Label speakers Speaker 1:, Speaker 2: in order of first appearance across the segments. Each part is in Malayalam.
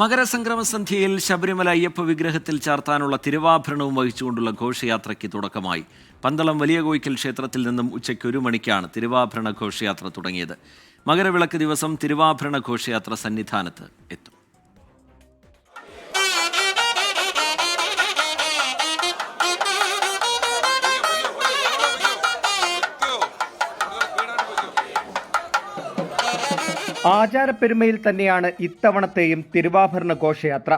Speaker 1: മകരസംക്രമ സന്ധ്യയിൽ ശബരിമല അയ്യപ്പ വിഗ്രഹത്തിൽ ചാർത്താനുള്ള തിരുവാഭരണവും വഹിച്ചുകൊണ്ടുള്ള ഘോഷയാത്രയ്ക്ക് തുടക്കമായി. പന്തളം വലിയ കോയിക്കൽ ക്ഷേത്രത്തിൽ നിന്നും ഉച്ചയ്ക്ക് 1 മണിക്കാണ് തിരുവാഭരണ ഘോഷയാത്ര തുടങ്ങിയത്. മകരവിളക്ക് ദിവസം തിരുവാഭരണ ഘോഷയാത്ര സന്നിധാനത്ത് എത്തും.
Speaker 2: ആചാരപ്പെരുമയിൽ തന്നെയാണ് ഇത്തവണത്തെയും തിരുവാഭരണ ഘോഷയാത്ര.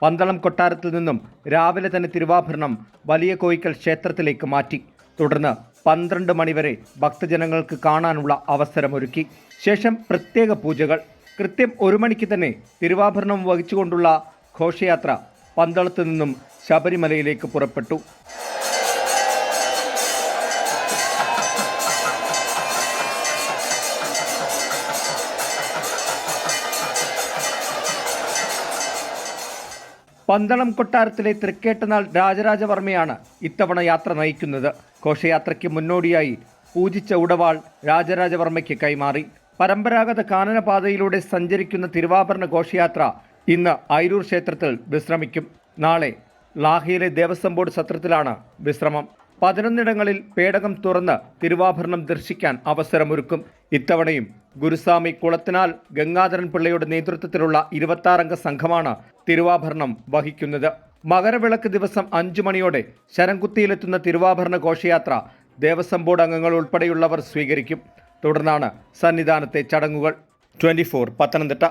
Speaker 2: പന്തളം കൊട്ടാരത്തിൽ നിന്നും രാവിലെ തന്നെ തിരുവാഭരണം വലിയ കോയിക്കൽ ക്ഷേത്രത്തിലേക്ക് മാറ്റി. തുടർന്ന് 12 മണിവരെ ഭക്തജനങ്ങൾക്ക് കാണാനുള്ള അവസരമൊരുക്കി. ശേഷം പ്രത്യേക പൂജകൾ. കൃത്യം 1 മണിക്ക് തന്നെ തിരുവാഭരണം വഹിച്ചുകൊണ്ടുള്ള ഘോഷയാത്ര പന്തളത്തു നിന്നും ശബരിമലയിലേക്ക് പുറപ്പെട്ടു. പന്തളം കൊട്ടാരത്തിലെ തൃക്കേട്ടനാൾ രാജരാജവർമ്മയാണ് ഇത്തവണ യാത്ര നയിക്കുന്നത്. ഘോഷയാത്രയ്ക്ക് മുന്നോടിയായി പൂജിച്ച ഉടവാൾ രാജരാജവർമ്മയ്ക്ക് കൈമാറി. പരമ്പരാഗത കാനനപാതയിലൂടെ സഞ്ചരിക്കുന്ന തിരുവാഭരണ ഘോഷയാത്ര ഇന്ന് ഐരൂർ ക്ഷേത്രത്തിൽ വിശ്രമിക്കും. നാളെ ലാഹയിലെ ദേവസ്വം ബോർഡ് സത്രത്തിലാണ് വിശ്രമം. 11 പേടകം തുറന്ന് തിരുവാഭരണം ദർശിക്കാൻ അവസരമൊരുക്കും. ഇത്തവണയും ഗുരുസ്വാമി കുളത്തിനാൽ ഗംഗാധരൻ പിള്ളയുടെ നേതൃത്വത്തിലുള്ള 26 അംഗ സംഘമാണ് തിരുവാഭരണം വഹിക്കുന്നത്. മകരവിളക്ക് ദിവസം 5 മണിയോടെ ശരംകുത്തിയിലെത്തുന്ന തിരുവാഭരണ ഘോഷയാത്ര ദേവസ്വം ബോർഡ് അംഗങ്ങൾ ഉൾപ്പെടെയുള്ളവർ സ്വീകരിക്കും. തുടർന്നാണ് സന്നിധാനത്തെ ചടങ്ങുകൾ. 24 പത്തനംതിട്ട.